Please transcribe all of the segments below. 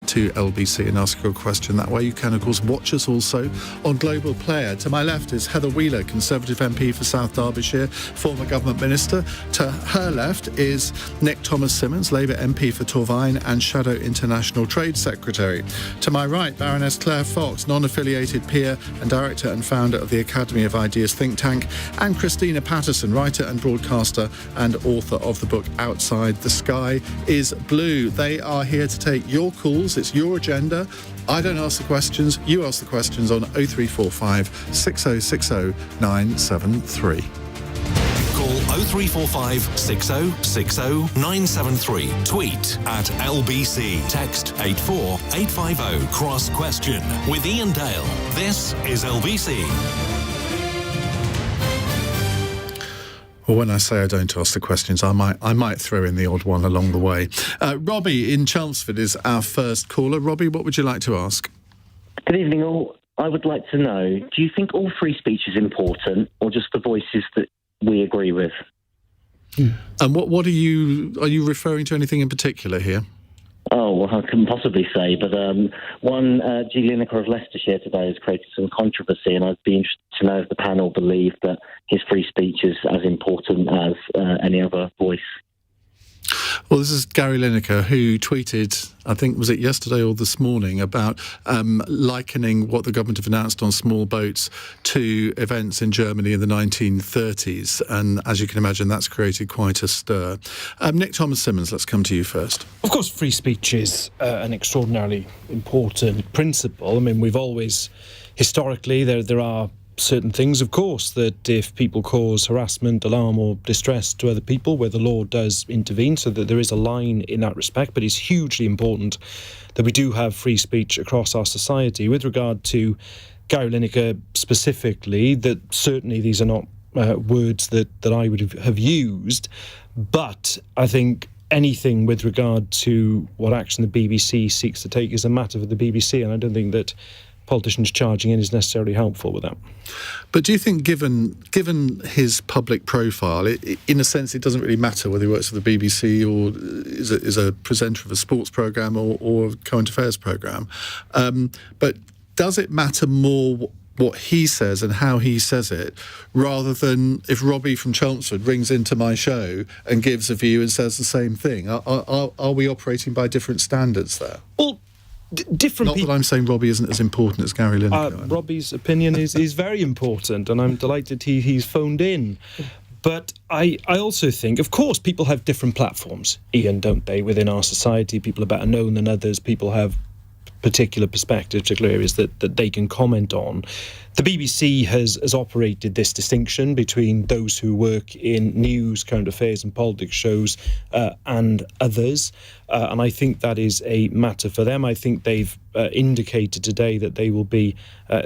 to LBC and ask your question that way. You can, of course, watch us also on Global Player. To my left is Heather Wheeler, Conservative MP for South Derbyshire, former government minister. To her left is Nick Thomas-Symonds, Labour MP for Torfaen and Shadow International Trade Secretary. To my right, Baroness Claire Fox, non-affiliated peer and director and founder of the Academy of Ideas think tank, and Christina Patterson, writer and broadcaster and author of the book Outside the Sky is Blue. They are here to take your calls. It's your agenda. I don't ask the questions. You ask the questions on 0345 6060 973. Call 0345 6060 973. Tweet at LBC. Text 84850. Cross question with Iain Dale. This is LBC. Well, when I say I don't ask the questions, I might throw in the odd one along the way. Robbie in Chelmsford is our first caller. Robbie, what would you like to ask? Good evening, all. I would like to know, do you think all free speech is important, or just the voices that we agree with? And what are you referring to anything in particular here? Oh, well, I couldn't possibly say, but G. Lineker of Leicestershire today has created some controversy, and I'd be interested to know if the panel believe that his free speech is as important as any other voice. Well, this is Gary Lineker, who tweeted, I think, was it yesterday or this morning, about likening what the government have announced on small boats to events in Germany in the 1930s. And as you can imagine, that's created quite a stir. Nick Thomas-Symonds, let's come to you first. Of course, free speech is an extraordinarily important principle. I mean, we've always, historically, there are certain things, of course, that if people cause harassment, alarm or distress to other people, where the law does intervene, so that there is a line in that respect. But it's hugely important that we do have free speech across our society. With regard to Gary Lineker specifically, that certainly these are not words that I would have used, but I think anything with regard to what action the BBC seeks to take is a matter for the BBC, and I don't think that politicians charging in is necessarily helpful with that. But do you think, given his public profile, in a sense, it doesn't really matter whether he works for the BBC or is a presenter of a sports programme or a current affairs programme, but does it matter more what he says and how he says it, rather than if Robbie from Chelmsford rings into my show and gives a view and says the same thing? Are we operating by different standards there? Well, different people. Not that I'm saying Robbie isn't as important as Gary Lineker. Robbie's opinion is very important, and I'm delighted he's phoned in. But I also think, of course, people have different platforms, Iain, don't they, within our society? People are better known than others. People have particular perspectives, particular areas that they can comment on. The BBC has operated this distinction between those who work in news, current affairs and politics shows and others. And I think that is a matter for them. I think they've indicated today that they will be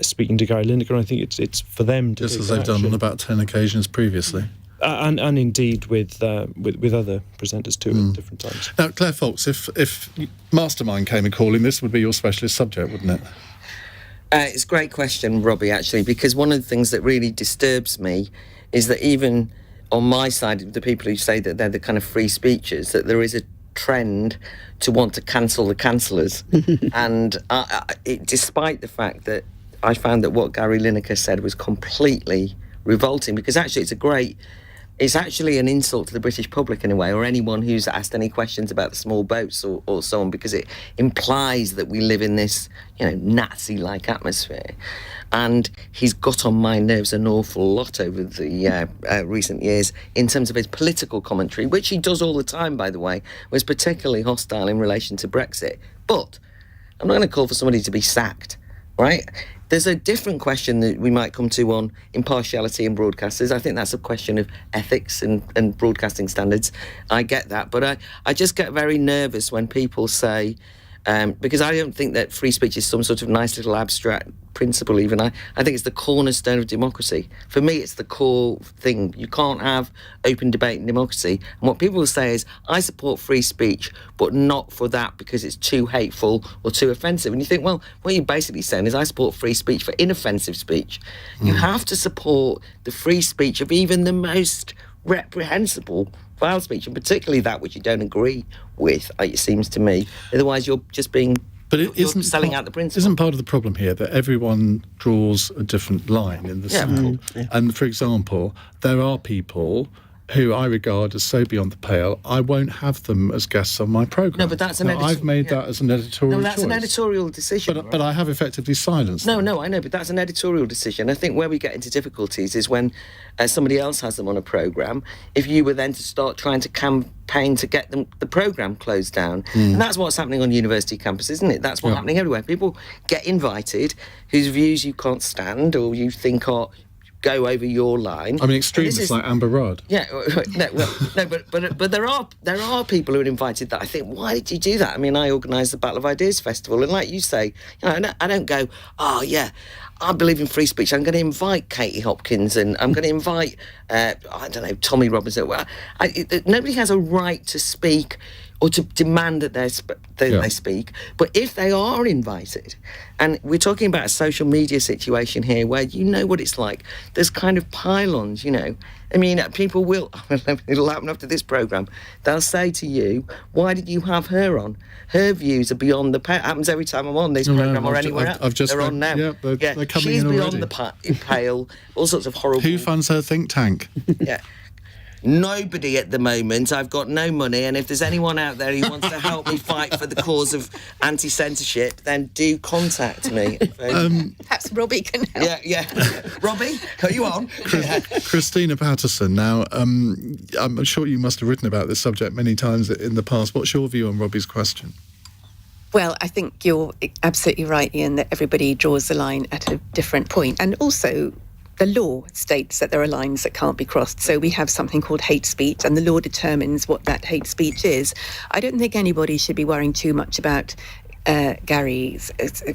speaking to Gary Lineker. I think it's for them to just as they've done on about 10 occasions previously. And indeed with other presenters too at different times. Now, Claire Fox, if Mastermind came a calling, this would be your specialist subject, wouldn't it? It's a great question, Robbie, actually, because one of the things that really disturbs me is that even on my side, the people who say that they're the kind of free speechers, that there is a trend to want to cancel the cancellors. And despite the fact that I found that what Gary Lineker said was completely revolting, because actually it's actually an insult to the British public in a way, or anyone who's asked any questions about the small boats or so on, because it implies that we live in this, Nazi-like atmosphere. And he's got on my nerves an awful lot over the recent years in terms of his political commentary, which he does all the time, by the way, was particularly hostile in relation to Brexit. But I'm not going to call for somebody to be sacked, right? There's a different question that we might come to on impartiality in broadcasters. I think that's a question of ethics and broadcasting standards. I get that, but I just get very nervous when people say, because I don't think that free speech is some sort of nice little abstract principle even. I think it's the cornerstone of democracy. For me, it's the core thing. You can't have open debate in democracy. And what people will say is, I support free speech, but not for that because it's too hateful or too offensive. And you think, well, what you're basically saying is I support free speech for inoffensive speech. You have to support the free speech of even the most reprehensible vile speech, and particularly that which you don't agree with, it seems to me. Otherwise, you're just being But it you're isn't selling out the principle. Isn't part of the problem here that everyone draws a different line in the sand? And for example, there are people who I regard as so beyond the pale, I won't have them as guests on my programme. No, but that's an editorial... I've made that as an editorial choice. No, that's an editorial decision. But I have effectively silenced them. No, I know, but that's an editorial decision. I think where we get into difficulties is when somebody else has them on a programme, if you were then to start trying to campaign to get the programme closed down. And that's what's happening on university campuses, isn't it? That's what's happening everywhere. People get invited whose views you can't stand or you think are... go over your line. I mean, extremists like Amber Rudd. Yeah, but there are people who are invited that I think, why did you do that? I mean, I organised the Battle of Ideas Festival, and like you say, I don't go, oh yeah, I believe in free speech. I'm going to invite Katie Hopkins, and I'm going to invite, I don't know, Tommy Robinson. Nobody has a right to speak or to demand that they speak. But if they are invited, and we're talking about a social media situation here where you know what it's like, there's kind of pylons, I mean, people will, it'll happen after this programme, they'll say to you, why did you have her on? Her views are beyond the pale. It happens every time I'm on this programme or anywhere else. They're on now. Yeah, they're coming she's in beyond already. the pale, all sorts of horrible... Who funds her think tank? Yeah. Nobody at the moment. I've got no money, and if there's anyone out there who wants to help me fight for the cause of anti-censorship, then do contact me. Perhaps Robbie can help. Yeah. Robbie, are you on? Christina Patterson. Now, I'm sure you must have written about this subject many times in the past. What's your view on Robbie's question? Well, I think you're absolutely right, Iain, that everybody draws the line at a different point. And also, the law states that there are lines that can't be crossed. So we have something called hate speech, and the law determines what that hate speech is. I don't think anybody should be worrying too much about Gary's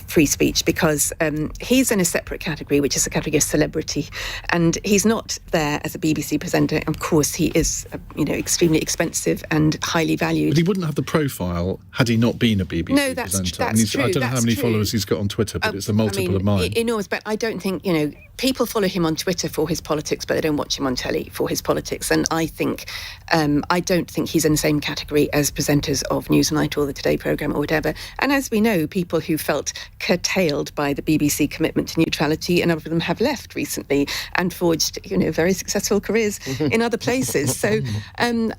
free speech, because he's in a separate category, which is a category of celebrity, and he's not there as a BBC presenter. Of course, he is, extremely expensive and highly valued. But he wouldn't have the profile had he not been a BBC presenter. That's true. I don't know how many followers he's got on Twitter, but it's a multiple of mine. Enormous, but I don't think, people follow him on Twitter for his politics, but they don't watch him on telly for his politics. And I think, I don't think he's in the same category as presenters of Newsnight or the Today programme or whatever. And as we know, people who felt curtailed by the BBC commitment to neutrality, and other of them have left recently and forged, very successful careers in other places. So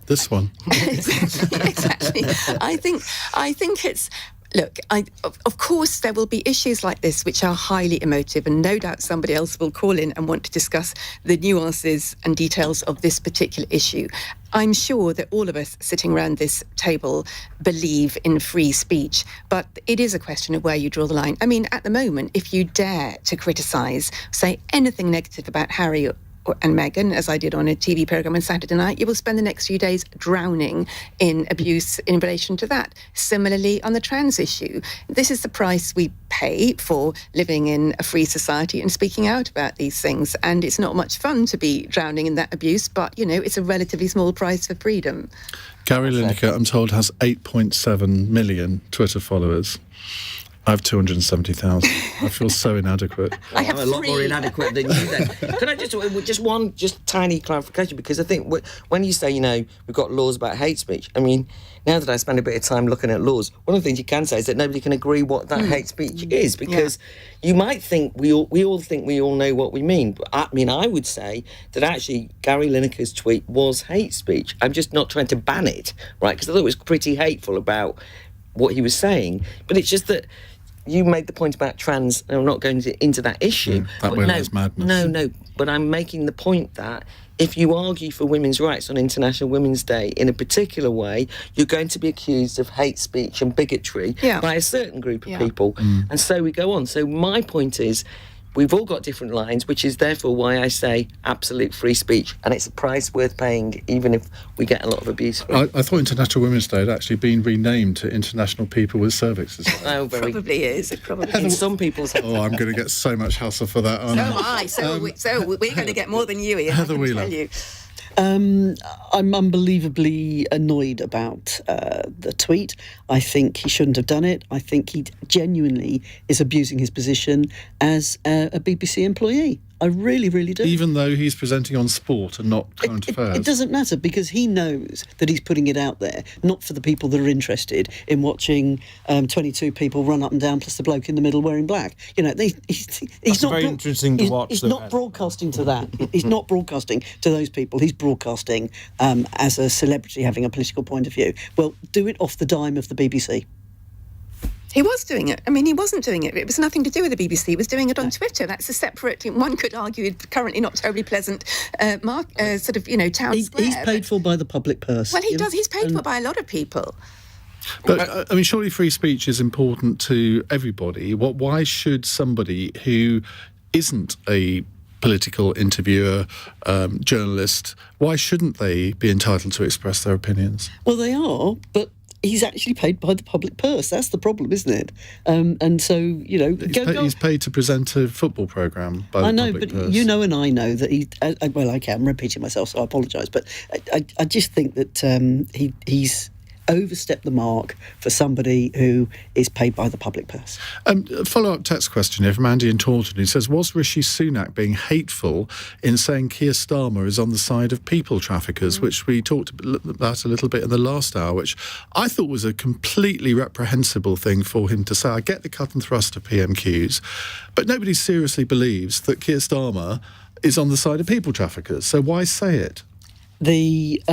this one, exactly. I think it's. Look, of course there will be issues like this which are highly emotive, and no doubt somebody else will call in and want to discuss the nuances and details of this particular issue. I'm sure that all of us sitting around this table believe in free speech, but it is a question of where you draw the line. I mean, at the moment, if you dare to criticise, say anything negative about Harry and Meghan, as I did on a TV programme on Saturday night, you will spend the next few days drowning in abuse in relation to that. Similarly, on the trans issue, this is the price we pay for living in a free society and speaking out about these things. And it's not much fun to be drowning in that abuse, but, it's a relatively small price for freedom. Gary Lineker, I'm told, has 8.7 million Twitter followers. I have 270,000. I feel so inadequate. I have a lot more inadequate than you then. Can I just tiny clarification, because I think when you say, we've got laws about hate speech, I mean, now that I spend a bit of time looking at laws, one of the things you can say is that nobody can agree what that hate speech is, because you might think we all think we all know what we mean. But I would say that actually Gary Lineker's tweet was hate speech. I'm just not trying to ban it, right? Because I thought it was pretty hateful about what he was saying. But it's just that you made the point about trans, and I'm not going into that issue. That way that's madness. No, but I'm making the point that if you argue for women's rights on International Women's Day in a particular way, you're going to be accused of hate speech and bigotry by a certain group of people. And so we go on. So my point is, we've all got different lines, which is therefore why I say absolute free speech, and it's a price worth paying, even if we get a lot of abuse for it. I thought International Women's Day had actually been renamed to International People with Cervixes. It probably is. In some people's heads. I'm going to get so much hassle for that, aren't I? So am I. So we're going to get more than you, Iain. Heather Wheeler. I'm unbelievably annoyed about the tweet. I think he shouldn't have done it. I think he genuinely is abusing his position as a BBC employee. I really, really do. Even though he's presenting on sport and not current affairs? It doesn't matter, because he knows that he's putting it out there, not for the people that are interested in watching 22 people run up and down plus the bloke in the middle wearing black. You know, he's not very interesting to watch. He's not broadcasting to that. He's not broadcasting to those people. He's broadcasting as a celebrity having a political point of view. Well, do it off the dime of the BBC. He was doing it. I mean, he wasn't doing it. It was nothing to do with the BBC. He was doing it on Twitter. That's a separate, one could argue, currently not terribly pleasant town square. He's paid for by the public purse. Well, he does. He's paid for by a lot of people. But, I mean, surely free speech is important to everybody. Why should somebody who isn't a political interviewer, journalist, why shouldn't they be entitled to express their opinions? Well, they are, but he's actually paid by the public purse. That's the problem, isn't it? And so, he's paid to present a football programme by the public purse. You know and I know that I'm repeating myself, so I apologise, but I just think that he's overstepped the mark for somebody who is paid by the public purse. A follow-up text question here from Andy in Taunton, who says, was Rishi Sunak being hateful in saying Keir Starmer is on the side of people traffickers, which we talked about a little bit in the last hour, which I thought was a completely reprehensible thing for him to say. I get the cut and thrust of PMQs, but nobody seriously believes that Keir Starmer is on the side of people traffickers, so why say it? The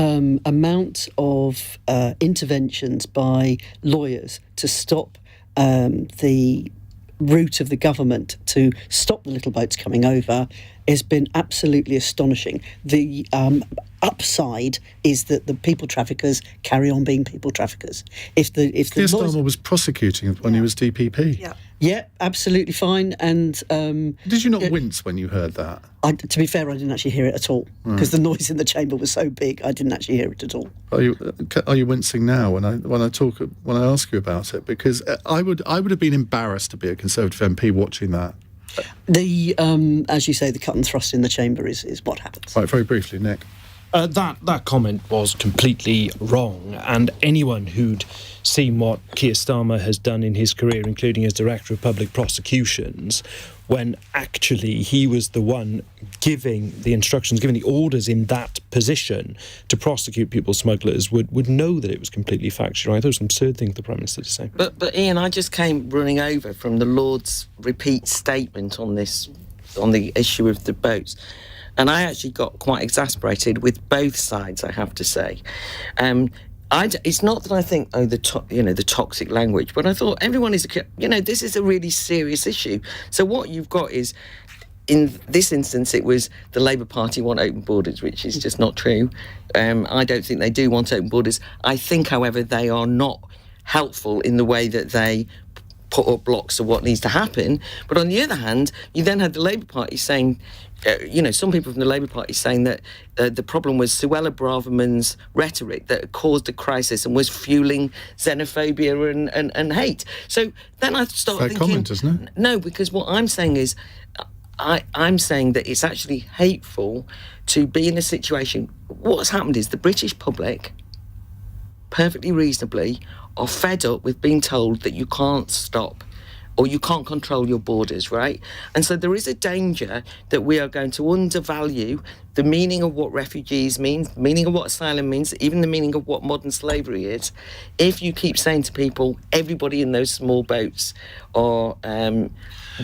amount of interventions by lawyers to stop the route of the government to stop the little boats coming over has been absolutely astonishing. The upside is that the people traffickers carry on being people traffickers. If Keir Starmer was prosecuting when he was DPP. Yeah, absolutely fine. And did you not wince when you heard that? To be fair, I didn't actually hear it at all, because the noise in the chamber was so big. I didn't actually hear it at all. Are you wincing now when I ask you about it? Because I would have been embarrassed to be a Conservative MP watching that. As you say, the cut and thrust in the chamber is what happens. Right, very briefly, Nick. That comment was completely wrong, and anyone who'd seen what Keir Starmer has done in his career, including as Director of Public Prosecutions, when actually he was the one giving the instructions, giving the orders in that position to prosecute people smugglers, would know that it was completely factual. I thought it was an absurd thing for the Prime Minister to say. But Iain, I just came running over from the Lord's repeat statement on the issue of the boats. And I actually got quite exasperated with both sides, I have to say. It's not that I think, the toxic language, but I thought everyone is, this is a really serious issue. So what you've got is, in this instance, it was the Labour Party want open borders, which is just not true. I don't think they do want open borders. I think, however, they are not helpful in the way that they put up blocks of what needs to happen. But on the other hand, you then had the Labour Party saying, some people from the Labour Party saying that the problem was Suella Braverman's rhetoric that caused the crisis and was fueling xenophobia and hate. So then I started thinking... comment, isn't it? No, because what I'm saying is, I'm saying that it's actually hateful to be in a situation... What's happened is the British public, perfectly reasonably, are fed up with being told that you can't stop or you can't control your borders, right? And so there is a danger that we are going to undervalue the meaning of what refugees means, the meaning of what asylum means, even the meaning of what modern slavery is, if you keep saying to people, everybody in those small boats are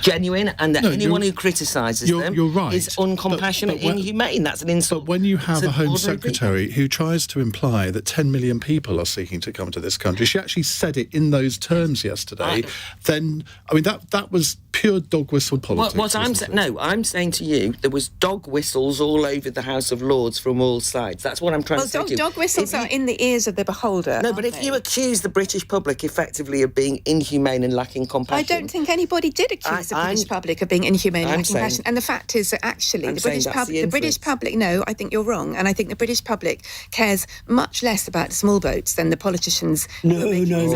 genuine, and that anyone who criticises them is uncompassionate, inhumane. That's an insult. But when you have a Home Secretary who tries to imply that 10 million people are seeking to come to this country, she actually said it in those terms yesterday, then, I mean, that was pure dog whistle politics. I'm saying to you, there was dog whistles all over the House of Lords from all sides. That's what I'm trying to say to you. Dog whistles are in the ears of the beholder. No, but if you accuse the British public effectively of being inhumane and lacking compassion... I don't think anybody did accuse the British public of being inhumane and lacking compassion. And the fact is that actually the British public, no, I think you're wrong. And I think the British public cares much less about the small boats than the politicians. No chance.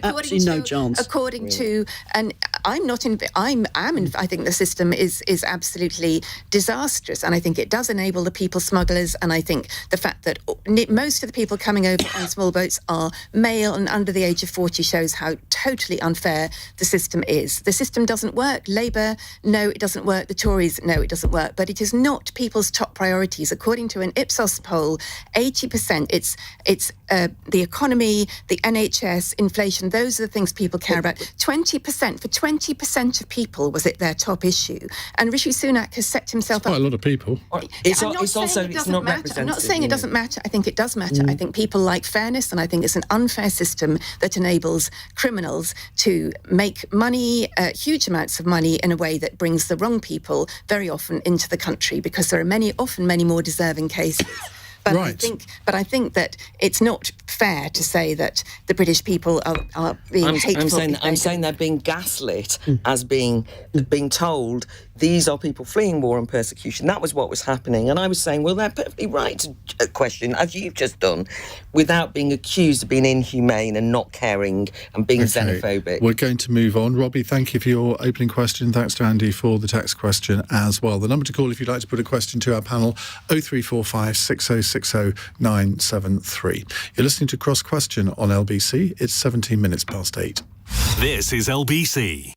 Absolutely no chance. According to I think the system is absolutely disastrous, and I think it does enable the people smugglers, and I think the fact that most of the people coming over on small boats are male and under the age of 40 shows how totally unfair the system is. The system doesn't work. Labour, no, it doesn't work. The Tories, no, it doesn't work. But it is not people's top priorities. According to an Ipsos poll, 80%, it's the economy, the NHS, inflation, those are the things people care about. 20%, for 20% of people, was it their top issue? And Rishi Sunak has set himself up. Quite a lot of people. It's not not representative. I'm not saying it doesn't matter. I think it does matter. I think people like fairness, and I think it's an unfair system that enables criminals to make money, huge amounts of money, in a way that brings the wrong people very often into the country, because there are often many more deserving cases. But right. I think that it's not fair to say that the British people are being hateful. I'm saying they're being gaslit as being told these are people fleeing war and persecution. That was what was happening. And I was saying, well, they're perfectly right to question, as you've just done, without being accused of being inhumane and not caring and being xenophobic. We're going to move on. Robbie, thank you for your opening question. Thanks to Andy for the text question as well. The number to call if you'd like to put a question to our panel, 0345 6060 973. You're listening to Cross Question on LBC. It's 17 minutes past 8. This is LBC.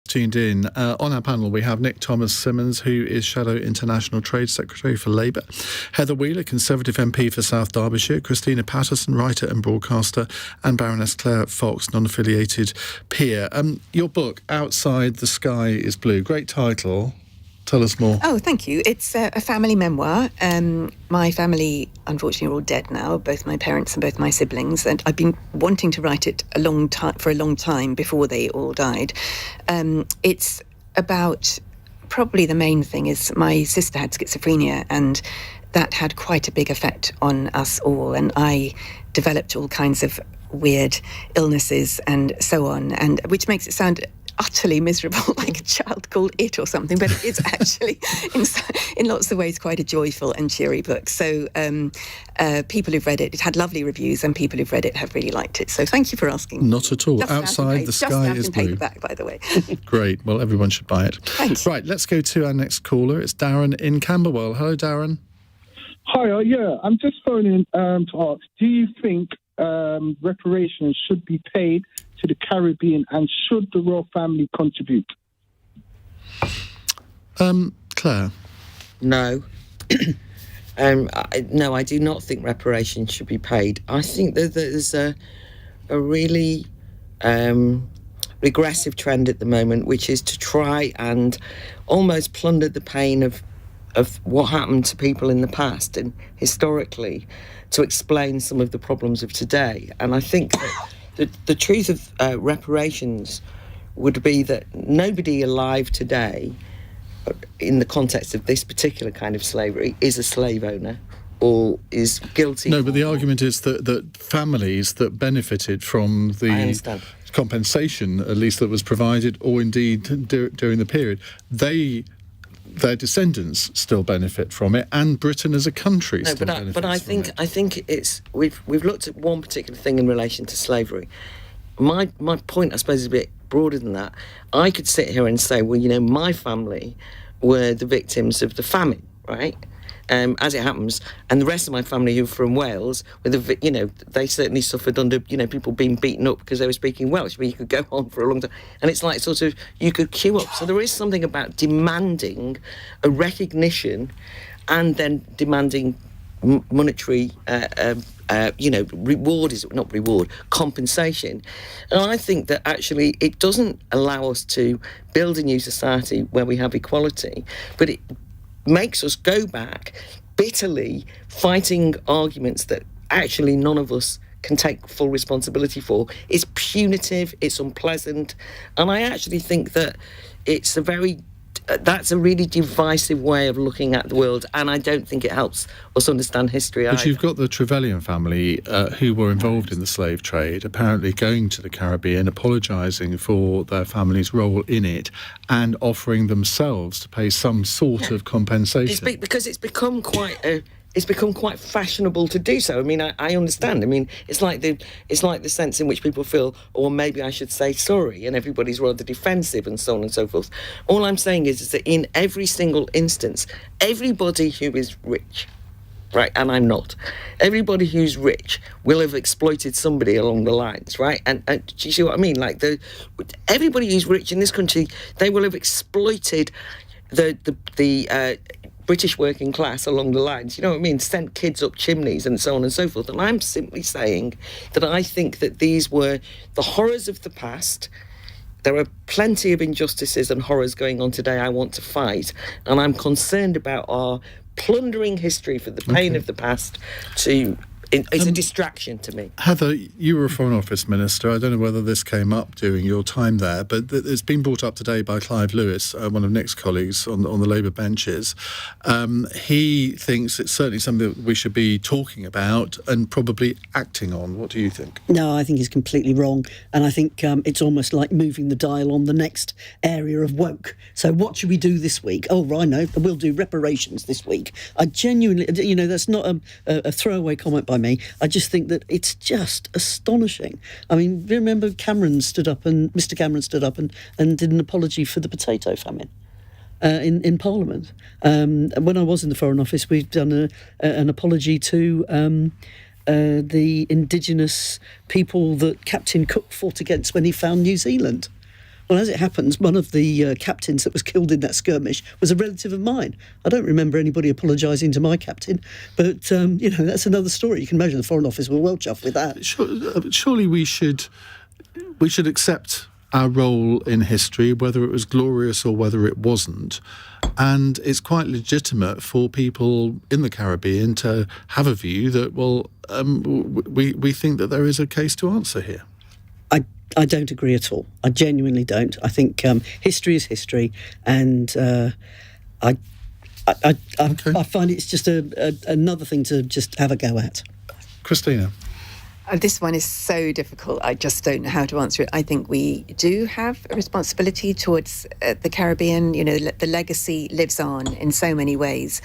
Tuned in. On our panel, we have Nick Thomas-Symonds, who is Shadow International Trade Secretary for Labour, Heather Wheeler, Conservative MP for South Derbyshire, Christina Patterson, writer and broadcaster, and Baroness Claire Fox, non-affiliated peer. Your book, Outside the Sky is Blue, great title. Tell us more. Oh, thank you. It's a family memoir. My family, unfortunately, are all dead now, both my parents and both my siblings, and I've been wanting to write it for a long time before they all died. It's about, probably the main thing is my sister had schizophrenia, and that had quite a big effect on us all, and I developed all kinds of weird illnesses and so on, and which makes it sound utterly miserable, like a child called It or something, but it's actually, in lots of ways, quite a joyful and cheery book. So people who've read it had lovely reviews, and people who've read it have really liked it. So thank you for asking. Not at all. Just Outside, the sky is blue. Paperback, by the way. Great. Well, everyone should buy it. Thanks. Right, let's go to our next caller. It's Darren in Camberwell. Hello, Darren. Hi, I'm just phoning to ask, do you think reparations should be paid to the Caribbean, and should the royal family contribute? Claire? No. No, I do not think reparations should be paid. I think that there's a really regressive trend at the moment, which is to try and almost plunder the pain of what happened to people in the past and historically to explain some of the problems of today. And I think that the truth of reparations would be that nobody alive today, in the context of this particular kind of slavery, is a slave owner or is guilty. No, but the argument is that families that benefited from the compensation, at least that was provided, or indeed during the period, their descendants still benefit from it, and Britain as a country still benefits from it. I think it's we've looked at one particular thing in relation to slavery. My point, I suppose, is a bit broader than that. I could sit here and say, well, my family were the victims of the famine, right? As it happens, and the rest of my family who are from Wales, they certainly suffered under, people being beaten up because they were speaking Welsh. But you could go on for a long time, and it's like sort of you could queue up. So there is something about demanding a recognition, and then demanding monetary, compensation. And I think that actually it doesn't allow us to build a new society where we have equality, but it makes us go back bitterly fighting arguments that actually none of us can take full responsibility for. It's punitive, it's unpleasant, and I actually think that that's a really divisive way of looking at the world, and I don't think it helps us understand history either. But you've got the Trevelyan family who were involved in the slave trade, apparently going to the Caribbean, apologising for their family's role in it, and offering themselves to pay some sort of compensation. Because it's become quite fashionable to do so. I mean, I understand. I mean, it's like the sense in which people feel, or maybe I should say sorry, and everybody's rather defensive and so on and so forth. All I'm saying is that in every single instance, everybody who is rich, right, and I'm not, everybody who's rich will have exploited somebody along the lines, right? And do you see what I mean? Like everybody who's rich in this country, they will have exploited the British working class along the lines, you know what I mean, sent kids up chimneys and so on and so forth. And I'm simply saying that I think that these were the horrors of the past. There are plenty of injustices and horrors going on today I want to fight, and I'm concerned about our plundering history for the pain of the past it's a distraction to me. Heather, you were a Foreign Office Minister. I don't know whether this came up during your time there, but it's been brought up today by Clive Lewis, one of Nick's colleagues on the Labour benches. He thinks it's certainly something that we should be talking about and probably acting on. What do you think? No, I think he's completely wrong. And I think it's almost like moving the dial on the next area of woke. So what should we do this week? Oh, right, no, we'll do reparations this week. I genuinely, that's not a throwaway comment by me. I just think that it's just astonishing. I mean, remember Mr. Cameron stood up and did an apology for the potato famine in Parliament. When I was in the Foreign Office, we've done an apology to the indigenous people that Captain Cook fought against when he found New Zealand. Well, as it happens, one of the captains that was killed in that skirmish was a relative of mine. I don't remember anybody apologising to my captain, but, that's another story. You can imagine the Foreign Office were well chuffed with that. Surely we should accept our role in history, whether it was glorious or whether it wasn't. And it's quite legitimate for people in the Caribbean to have a view that, we think that there is a case to answer here. I don't agree at all. I genuinely don't. I think history is history, and I find it's just another thing to just have a go at. Christina? This one is so difficult. I just don't know how to answer it. I think we do have a responsibility towards the Caribbean. You know, the legacy lives on in so many ways.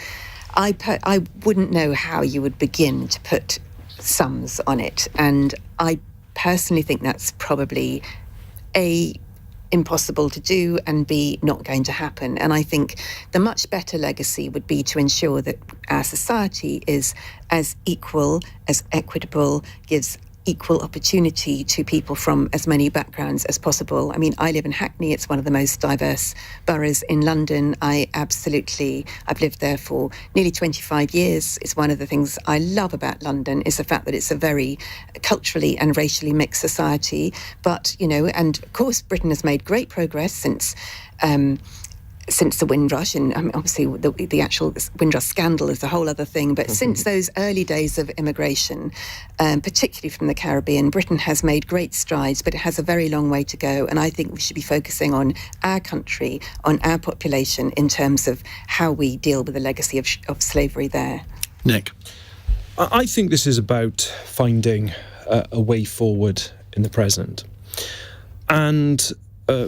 I wouldn't know how you would begin to put sums on it. And I personally think that's probably impossible to do, and B, not going to happen. And I think the much better legacy would be to ensure that our society is as equal, as equitable, gives equal opportunity to people from as many backgrounds as possible. I mean, I live in Hackney. It's one of the most diverse boroughs in London. I've lived there for nearly 25 years. It's one of the things I love about London is the fact that it's a very culturally and racially mixed society. But, you know, and of course, Britain has made great progress since the Windrush, and obviously the actual Windrush scandal is a whole other thing, but since those early days of immigration, particularly from the Caribbean, Britain has made great strides, but it has a very long way to go, and I think we should be focusing on our country, on our population, in terms of how we deal with the legacy of slavery there. Nick? I think this is about finding a way forward in the present. And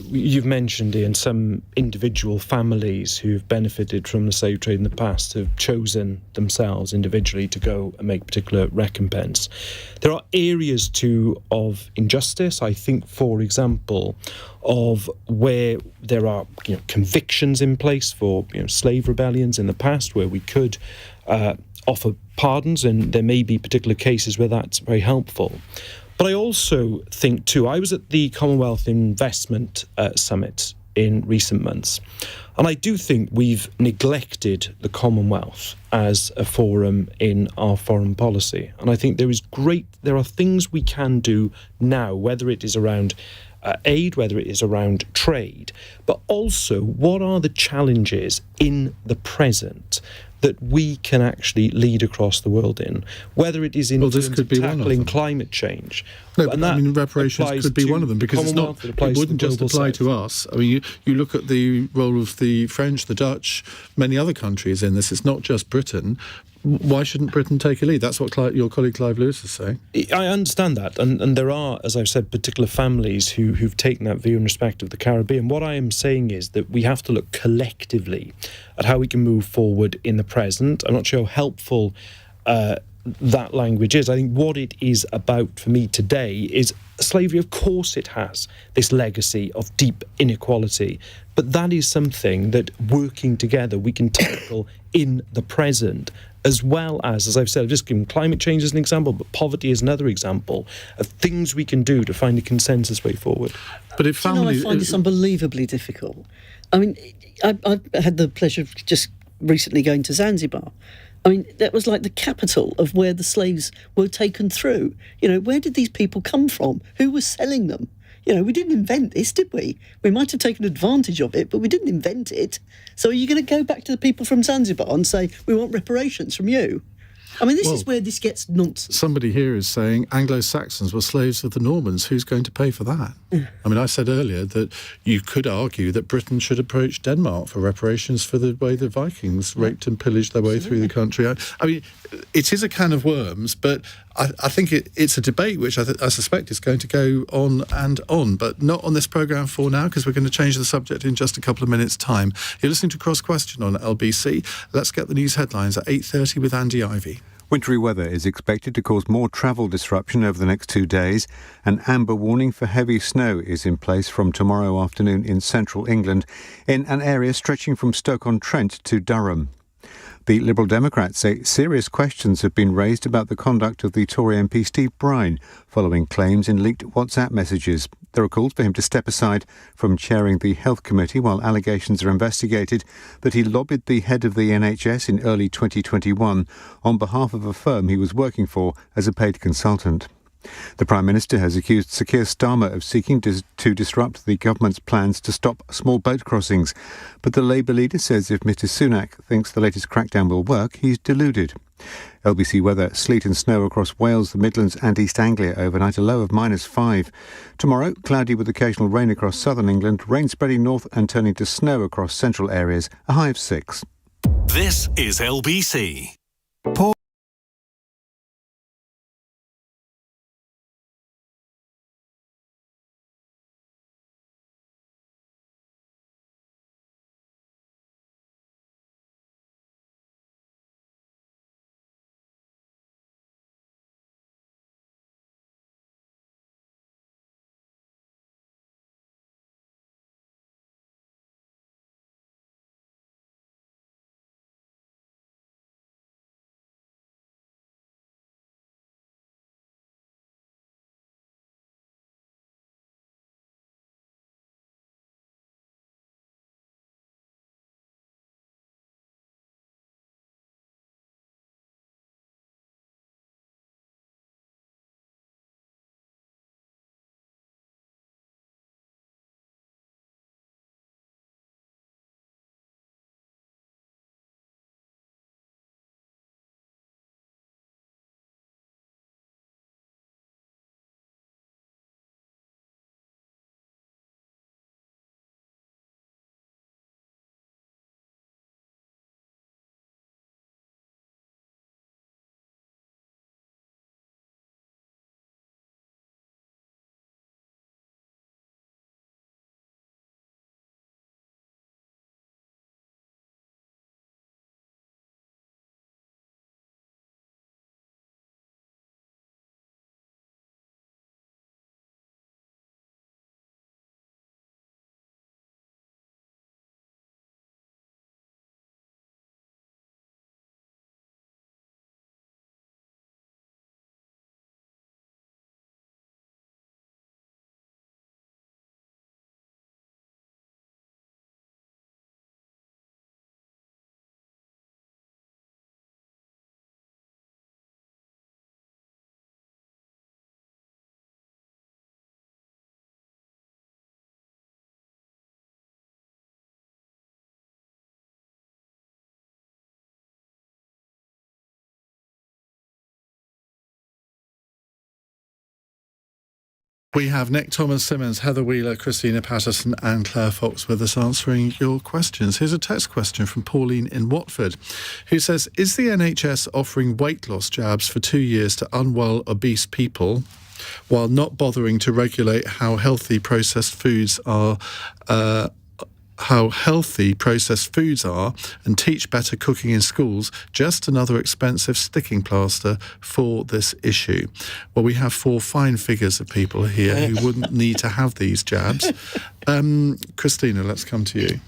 you've mentioned, Iain, some individual families who've benefited from the slave trade in the past have chosen themselves individually to go and make particular recompense. There are areas too of injustice, I think, for example, of where there are convictions in place for slave rebellions in the past, where we could offer pardons, and there may be particular cases where that's very helpful. But I also think, too, I was at the Commonwealth Investment Summit in recent months, and I do think we've neglected the Commonwealth as a forum in our foreign policy. And I think there are things we can do now, whether it is around aid, whether it is around trade, but also what are the challenges in the present that we can actually lead across the world in, whether it is in terms of tackling climate change. No, but I mean, reparations could be one of them, because it wouldn't just apply to us. I mean, you look at the role of the French, the Dutch, many other countries in this. It's not just Britain. Why shouldn't Britain take a lead? That's what your colleague Clive Lewis is saying. I understand that. And there are, as I've said, particular families who've taken that view in respect of the Caribbean. What I am saying is that we have to look collectively at how we can move forward in the present. I'm not sure how helpful that language is. I think what it is about for me today is slavery. Of course it has this legacy of deep inequality, but that is something that, working together, we can tackle in the present, as well as I've said, I've just given climate change as an example, but poverty is another example of things we can do to find a consensus way forward. But if families, I find this unbelievably difficult. I mean, I've had the pleasure of just recently going to Zanzibar. I mean, that was like the capital of where the slaves were taken through. Where did these people come from? Who was selling them? We didn't invent this, did we? We might have taken advantage of it, but we didn't invent it. So are you going to go back to the people from Zanzibar and say, we want reparations from you? I mean, this is where this gets nonsense. Somebody here is saying Anglo-Saxons were slaves of the Normans. Who's going to pay for that? I mean, I said earlier that you could argue that Britain should approach Denmark for reparations for the way the Vikings raped and pillaged their way through the country. I mean, it is a can of worms, but I think it's a debate which I suspect is going to go on and on, but not on this programme for now, because we're going to change the subject in just a couple of minutes' time. You're listening to Cross Question on LBC. Let's get the news headlines at 8:30 with Andy Ivey. Wintry weather is expected to cause more travel disruption over the next 2 days. An amber warning for heavy snow is in place from tomorrow afternoon in central England, in an area stretching from Stoke-on-Trent to Durham. The Liberal Democrats say serious questions have been raised about the conduct of the Tory MP Steve Brine following claims in leaked WhatsApp messages. There are calls for him to step aside from chairing the Health Committee while allegations are investigated that he lobbied the head of the NHS in early 2021 on behalf of a firm he was working for as a paid consultant. The Prime Minister has accused Sir Keir Starmer of seeking to disrupt the government's plans to stop small boat crossings. But the Labour leader says if Mr Sunak thinks the latest crackdown will work, he's deluded. LBC weather: sleet and snow across Wales, the Midlands and East Anglia overnight, a low of -5. Tomorrow, cloudy with occasional rain across southern England, rain spreading north and turning to snow across central areas, a high of 6. This is LBC. We have Nick Thomas-Symonds, Heather Wheeler, Christina Patterson and Claire Fox with us answering your questions. Here's a text question from Pauline in Watford, who says, is the NHS offering weight loss jabs for 2 years to unwell, obese people while not bothering to regulate how healthy processed foods are and teach better cooking in schools, just another expensive sticking plaster for this issue? Well, we have 4 fine figures of people here who wouldn't need to have these jabs. Christina, let's come to you.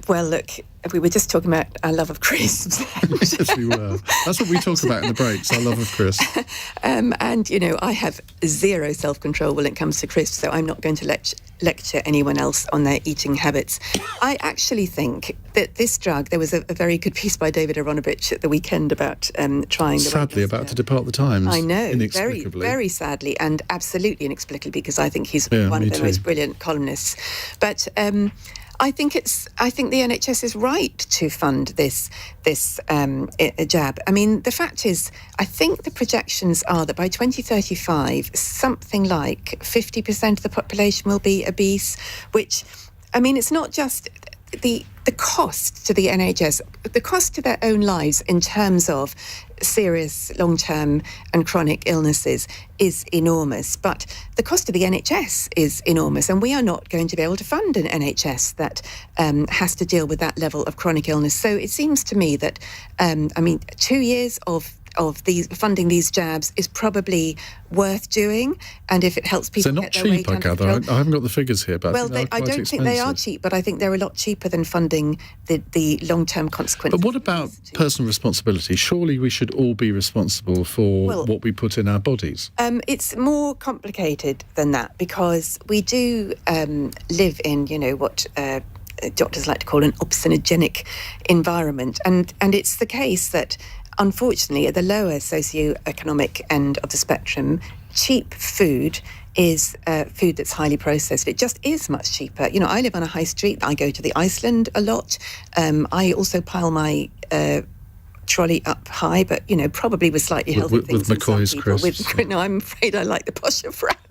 Well, look, we were just talking about our love of crisps. Yes, we were. That's what we talk about in the breaks, our love of crisps. And, you know, I have zero self-control when it comes to crisps, so I'm not going to lecture anyone else on their eating habits. I actually think that this drug, there was a very good piece by David Aronovich at the weekend about trying the... Sadly about to depart the Times. I know, inexplicably. very, very sadly, and absolutely inexplicably, because I think he's one of the most brilliant columnists. But... I think the NHS is right to fund this jab. I mean, the fact is, I think the projections are that by 2035, something like 50% of the population will be obese, which, I mean, it's not just the cost to the NHS, the cost to their own lives in terms of serious long-term and chronic illnesses is enormous, but the cost of the NHS is enormous, and we are not going to be able to fund an NHS that has to deal with that level of chronic illness. So it seems to me that 2 years of funding these jabs is probably worth doing, and if it helps people get their weight cheap, I gather. I haven't got the figures here, but I don't think they are cheap, but I think they're a lot cheaper than funding the long-term consequences. But what about personal responsibility? Surely we should all be responsible for what we put in our bodies. It's more complicated than that, because we do live in, what doctors like to call an obscenogenic environment, and it's the case that unfortunately, at the lower socioeconomic end of the spectrum, cheap food is food that's highly processed. It just is much cheaper. You know, I live on a high street. I go to the Iceland a lot. I also pile my trolley up high, but, probably with slightly healthy things. With McCoy's crisps. No, I'm afraid I like the posher brands.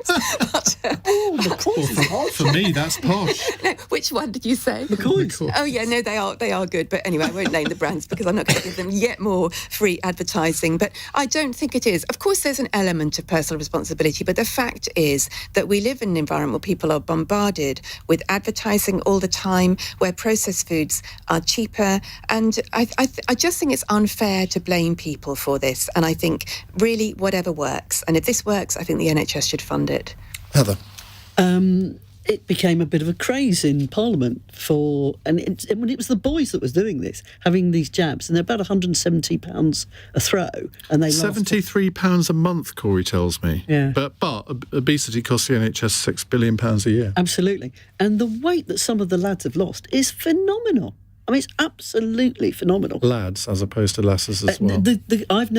For me, that's posh. No, which one did you say? McCoy's. Oh, yeah, no, they are good. But anyway, I won't name the brands because I'm not going to give them yet more free advertising. But I don't think it is. Of course, there's an element of personal responsibility, but the fact is that we live in an environment where people are bombarded with advertising all the time, where processed foods are cheaper. And I just think it's unfair to blame people for this. And I think really whatever works. And if this works, I think the NHS should fund it. Heather. It became a bit of a craze in Parliament when it was the boys that was doing this, having these jabs, and they're about £170 a throw, and they £73 a month, Corey tells me. Yeah. But obesity costs the NHS £6 billion a year. Absolutely, and the weight that some of the lads have lost is phenomenal. I mean, it's absolutely phenomenal. Lads, as opposed to lasses as well. I've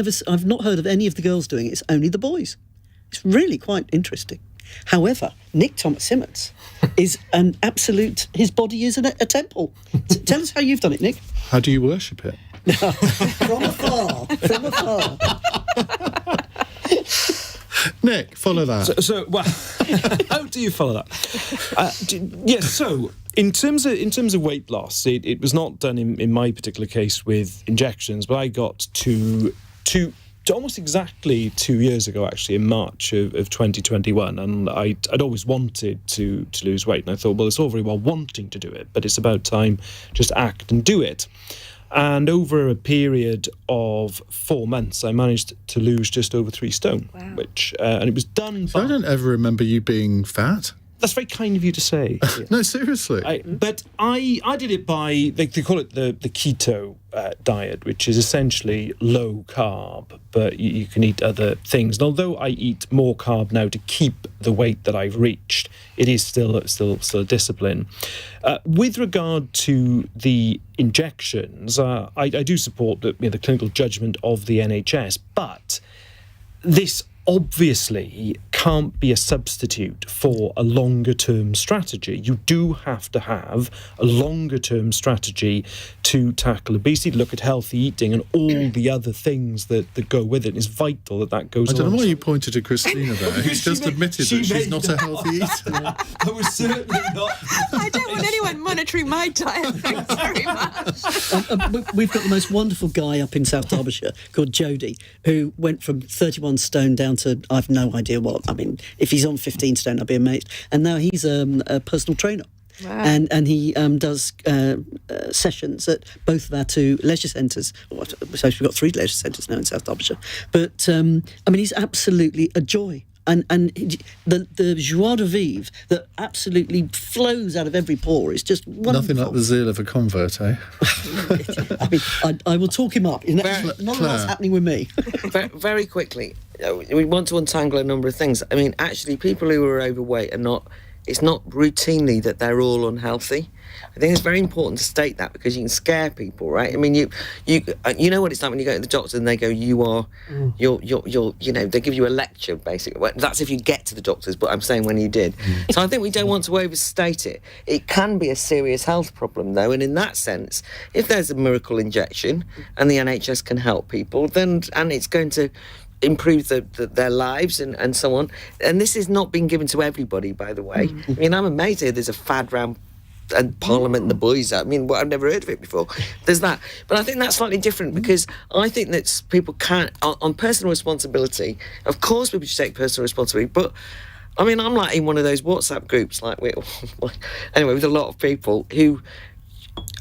not heard of any of the girls doing it. It's only the boys. It's really quite interesting. However, Nick Thomas-Symonds is an absolute... His body is a temple. Tell us how you've done it, Nick. How do you worship it? From afar. Nick, follow that. So how do you follow that? So in terms of weight loss, it was not done in my particular case with injections, but I got to almost exactly 2 years ago, actually, in March of 2021, and I'd always wanted to lose weight, and I thought, well, it's all very well wanting to do it, but it's about time just act and do it. And over a period of 4 months, I managed to lose just over 3 stone, which and it was done by... I don't ever remember you being fat. That's very kind of you to say. No, seriously. But I did it by, they call it the keto diet, which is essentially low carb, but you can eat other things. And although I eat more carb now to keep the weight that I've reached, it is still a discipline. With regard to the injections, I do support the clinical judgment of the NHS, but this obviously can't be a substitute for a longer-term strategy. You do have to have a longer-term strategy to tackle obesity, look at healthy eating and all the other things that go with it. It's vital that goes on. I don't know why you pointed to Christina there, who's just admitted that she's not a healthy eater. I was certainly not. I don't want anyone monitoring my diet, thanks very much. We've got the most wonderful guy up in South Derbyshire called Jody, who went from 31 stone down to, I've no idea what. I mean, if he's on 15 stone, I'd be amazed. And now he's a personal trainer. Wow. And he does sessions at both of our two leisure centres. So we've got 3 leisure centres now in South Derbyshire. But, I mean, he's absolutely a joy. And the joie de vivre that absolutely flows out of every pore is just wonderful. Nothing like the zeal of a convert, eh? I mean, I will talk him up. Not a lot's happening with me. Very quickly, we want to untangle a number of things. I mean, actually, people who are overweight are not... It's not routinely that they're all unhealthy. I think it's very important to state that because you can scare people, right? I mean, you know what it's like when you go to the doctor and they go, you're, you know, they give you a lecture basically. Well, that's if you get to the doctors, but I'm saying when you did. So I think we don't want to overstate it. It can be a serious health problem though, and in that sense, if there's a miracle injection and the NHS can help people, then and it's going to improve their lives and so on. And this is not being given to everybody, by the way. I mean, I'm amazed here there's a fad round and Parliament and the boys. I mean, I've never heard of it before. There's that. But I think that's slightly different because I think that people can't, on personal responsibility, of course people should take personal responsibility, but I mean, I'm like in one of those WhatsApp groups, anyway, with a lot of people who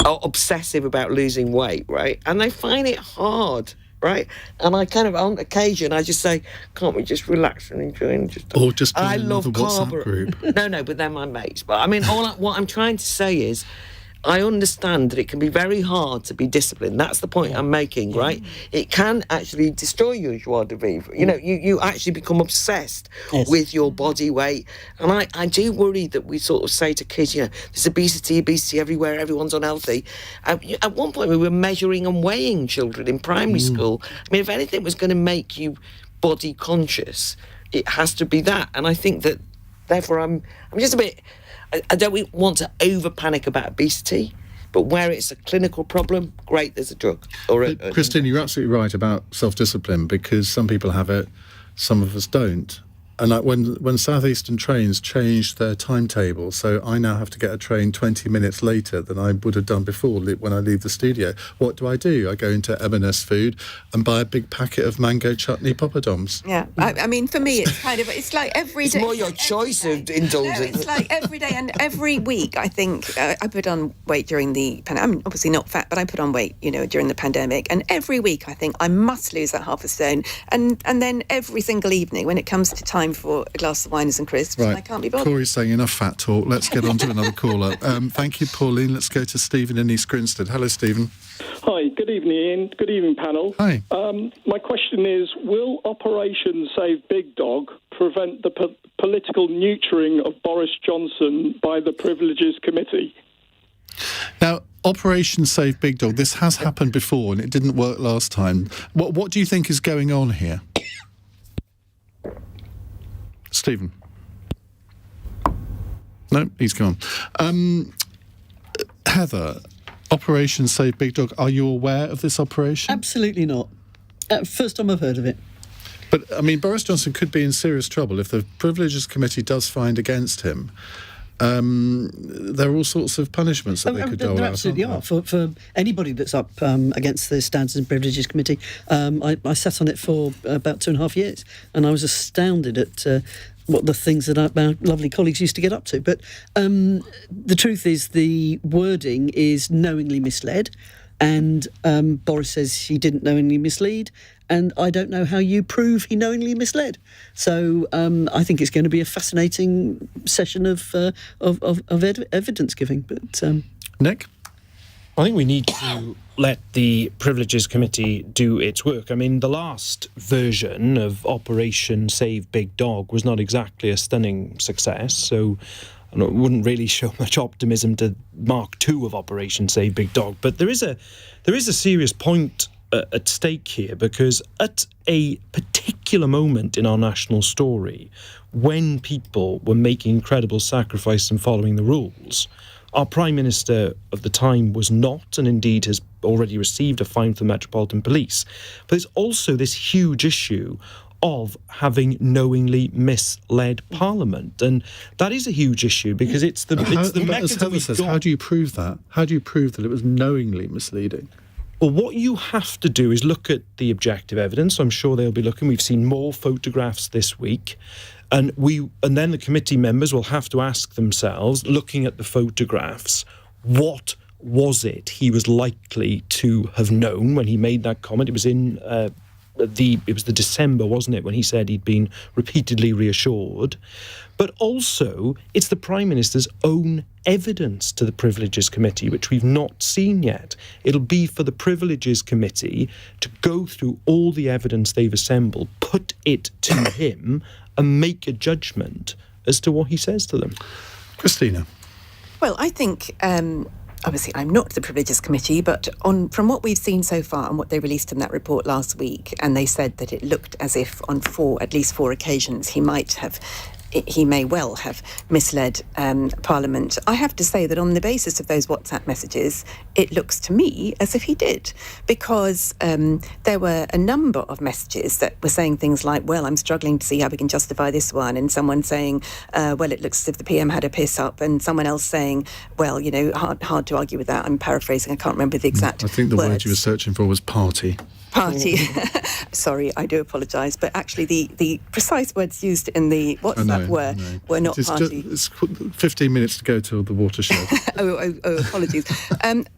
are obsessive about losing weight, right? And they find it hard. Right, and I kind of on occasion I just say, can't we just relax and enjoy and just? Or just I love WhatsApp group. No, but they're my mates. But I mean, what I'm trying to say is, I understand that it can be very hard to be disciplined. That's the point I'm making, right? It can actually destroy your joie de vivre. You know, you actually become obsessed with your body weight. And I do worry that we sort of say to kids, you know, there's obesity everywhere, everyone's unhealthy. At one point we were measuring and weighing children in primary school. I mean, if anything was going to make you body conscious, it has to be that. And I think that, therefore, I'm just a bit... I don't want to over-panic about obesity, but where it's a clinical problem, great, there's a drug. Christine, you're absolutely right about self-discipline because some people have it, some of us don't. And like when South Eastern trains changed their timetable, so I now have to get a train 20 minutes later than I would have done before when I leave the studio. What do? I go into M&S Food and buy a big packet of mango chutney poppadoms. Yeah, I mean, for me, it's like every day. It's more your choice of indulgence. No, it's like every day and every week. I think I put on weight during the pandemic. I'm obviously not fat, but I put on weight, you know, during the pandemic. And every week, I think I must lose that half a stone. And then every single evening, when it comes to time for a glass of wine and some crisps, right. I can't be bothered. Corey's saying enough fat talk. Let's get on to another caller. Thank you, Pauline. Let's go to Stephen in East Grinstead. Hello, Stephen. Hi, good evening, Ian. Good evening, panel. Hi. My question is, will Operation Save Big Dog prevent the political neutering of Boris Johnson by the Privileges Committee? Now, Operation Save Big Dog, this has happened before and it didn't work last time. What do you think is going on here? Stephen? No, he's gone. Heather, Operation Save Big Dog, are you aware of this operation? Absolutely not. First time I've heard of it. But, I mean, Boris Johnson could be in serious trouble if the Privileges Committee does find against him. There are all sorts of punishments that they could dole out. There absolutely are. For anybody that's up against the Standards and Privileges Committee. I sat on it for about 2.5 years, and I was astounded at what the things that our lovely colleagues used to get up to. But the truth is the wording is knowingly misled, and Boris says he didn't knowingly mislead, and I don't know how you prove he knowingly misled. So I think it's going to be a fascinating session of evidence giving. But Nick? I think we need to let the Privileges Committee do its work. I mean, the last version of Operation Save Big Dog was not exactly a stunning success, so it wouldn't really show much optimism to Mark II of Operation Save Big Dog. But there is a serious point at stake here, because at a particular particular moment in our national story when people were making incredible sacrifice and following the rules. Our Prime Minister of the time was not, and indeed has already received a fine from the Metropolitan Police. But there's also this huge issue of having knowingly misled Parliament. And that is a huge issue because it's the mechanism we've got. How do you prove that? How do you prove that it was knowingly misleading? Well, what you have to do is look at the objective evidence. I'm sure they'll be looking. We've seen more photographs this week. And then the committee members will have to ask themselves, looking at the photographs, what was it he was likely to have known when he made that comment? It was in the December, wasn't it, when he said he'd been repeatedly reassured. But also, it's the Prime Minister's own evidence to the Privileges Committee, which we've not seen yet. It'll be for the Privileges Committee to go through all the evidence they've assembled, put it to him, and make a judgment as to what he says to them. Christina. Well, I think, obviously I'm not the Privileges Committee, but from what we've seen so far and what they released in that report last week, and they said that it looked as if on at least four occasions he may well have misled Parliament. I have to say that on the basis of those WhatsApp messages, it looks to me as if he did, because there were a number of messages that were saying things like, well, I'm struggling to see how we can justify this one, and someone saying, well, it looks as if the PM had a piss up, and someone else saying, well, hard to argue with that. I'm paraphrasing, I can't remember the exact I think the words. word you were searching for was party. Sorry, I do apologise, but actually the precise words used in the WhatsApp were not party. It's 15 minutes to go till the watershed. oh, apologies.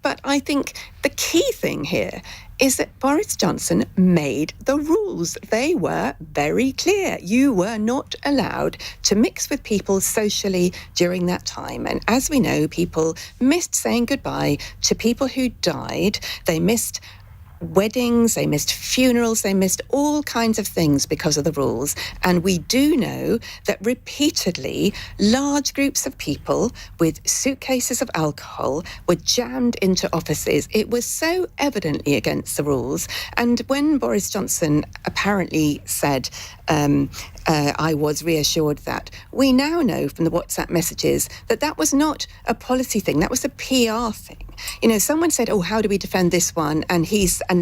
But I think the key thing here is that Boris Johnson made the rules. They were very clear. You were not allowed to mix with people socially during that time. And as we know, people missed saying goodbye to people who died. They missed weddings, they missed funerals, they missed all kinds of things because of the rules. And we do know that repeatedly large groups of people with suitcases of alcohol were jammed into offices. It was so evidently against the rules. And when Boris Johnson apparently said, I was reassured that, we now know from the WhatsApp messages that was not a policy thing, that was a PR thing. Someone said, oh, how do we defend this one? And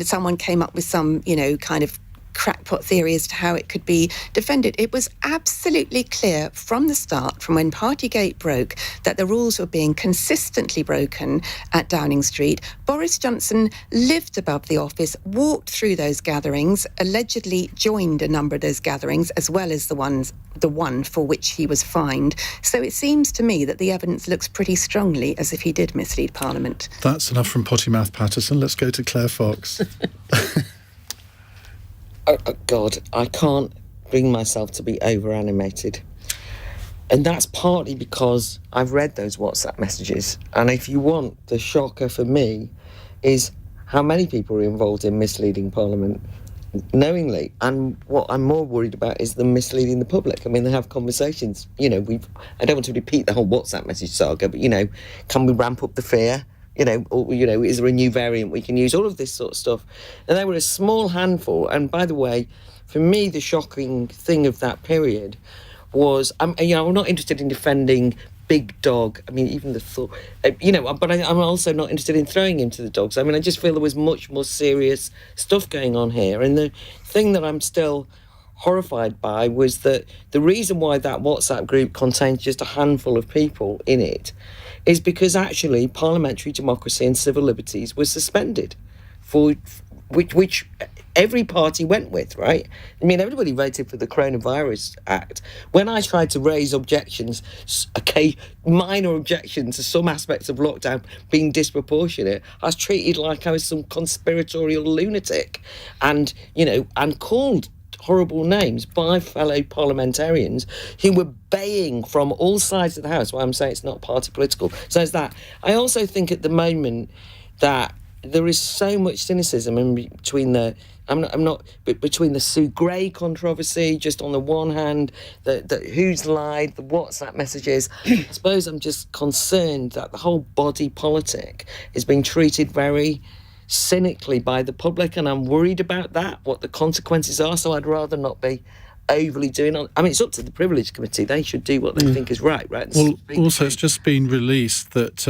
someone came up with some, kind of crackpot theory as to how it could be defended. It was absolutely clear from the start, from when Partygate broke, that the rules were being consistently broken at Downing Street. Boris Johnson lived above the office, walked through those gatherings, allegedly joined a number of those gatherings, as well as the one for which he was fined. So it seems to me that the evidence looks pretty strongly as if he did mislead Parliament. That's enough from Pottymouth Patterson. Let's go to Claire Fox. Oh, God, I can't bring myself to be over-animated. And that's partly because I've read those WhatsApp messages. And if you want, the shocker for me is how many people are involved in misleading Parliament knowingly. And what I'm more worried about is them misleading the public. I mean, they have conversations. I don't want to repeat the whole WhatsApp message saga, but, can we ramp up the fear? Is there a new variant we can use? All of this sort of stuff. And they were a small handful. And by the way, for me, the shocking thing of that period was, I'm not interested in defending Big Dog. I mean, even the thought, but I'm also not interested in throwing him to the dogs. I mean, I just feel there was much more serious stuff going on here. And the thing that I'm still horrified by was that the reason why that WhatsApp group contains just a handful of people in it is because actually parliamentary democracy and civil liberties were suspended, for which every party went with, right? I mean, everybody voted for the Coronavirus Act. When I tried to raise objections, minor objections to some aspects of lockdown being disproportionate, I was treated like I was some conspiratorial lunatic and called horrible names by fellow parliamentarians who were baying from all sides of the House. Well, I'm saying it's not party political. So it's that. I also think at the moment that there is so much cynicism in between between the Sue Gray controversy, just on the one hand, the who's lied, the WhatsApp messages. I suppose I'm just concerned that the whole body politic is being treated very cynically by the public, and I'm worried about that, what the consequences are, so I'd rather not be overly doing on. I mean, it's up to the Privilege Committee. They should do what they think is right? Well, also, it's just been released that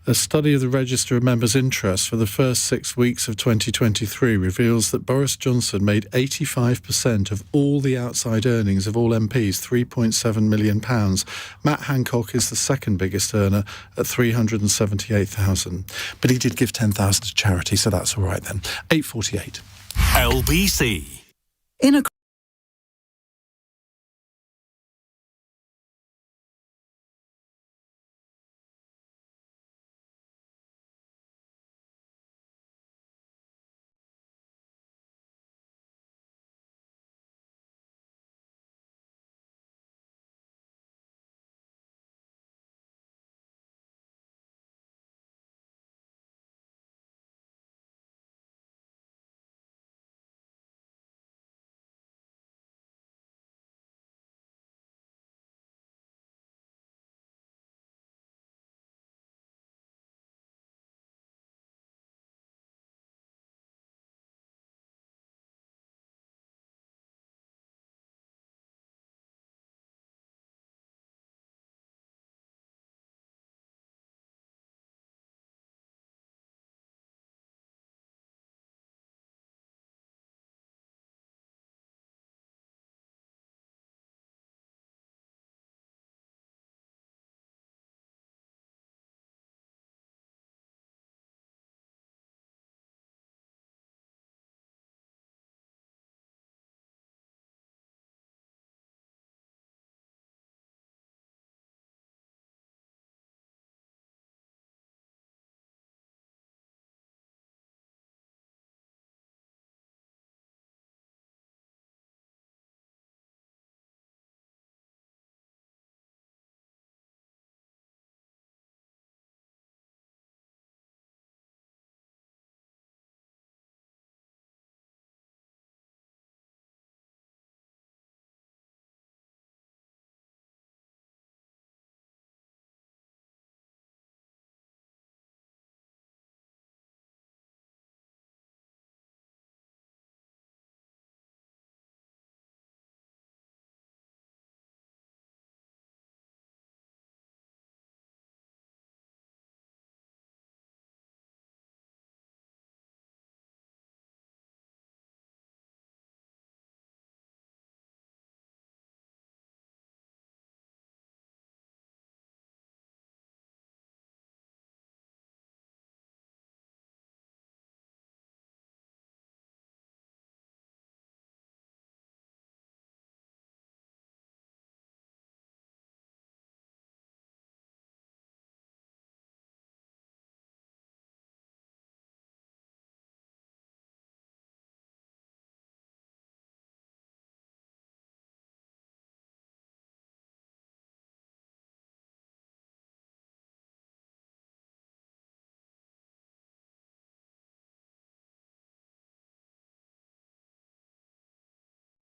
a study of the Register of Members' Interest for the first 6 weeks of 2023 reveals that Boris Johnson made 85% of all the outside earnings of all MPs, £3.7 million. Matt Hancock is the second biggest earner at £378,000. But he did give £10,000 to charity, so that's all right then. 8:48. LBC. In a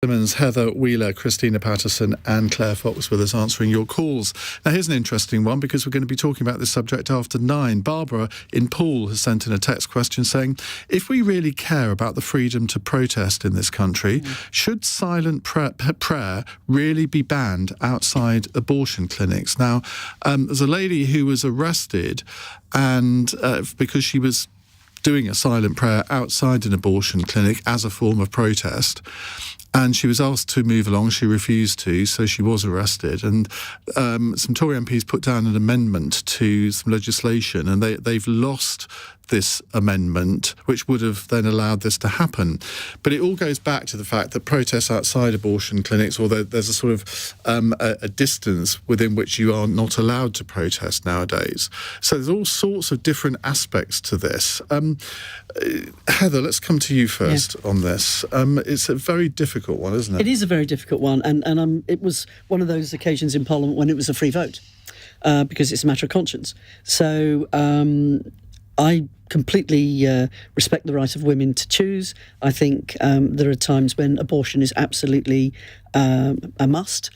Thomas-Symonds, Heather Wheeler, Christina Patterson and Claire Fox with us answering your calls. Now here's an interesting one because we're going to be talking about this subject after 9. Barbara in Poole has sent in a text question saying, if we really care about the freedom to protest in this country, should silent prayer really be banned outside abortion clinics? Now, there's a lady who was arrested and because she was doing a silent prayer outside an abortion clinic as a form of protest. And she was asked to move along. She refused to, so she was arrested. And some Tory MPs put down an amendment to some legislation, and they've lost this amendment, which would have then allowed this to happen. But it all goes back to the fact that protests outside abortion clinics, or there's a sort of a distance within which you are not allowed to protest nowadays. So there's all sorts of different aspects to this. Heather, let's come to you first on this. It's a very difficult one, isn't it? It is a very difficult one, and it was one of those occasions in Parliament when it was a free vote, because it's a matter of conscience. So I completely respect the right of women to choose. I think there are times when abortion is absolutely a must.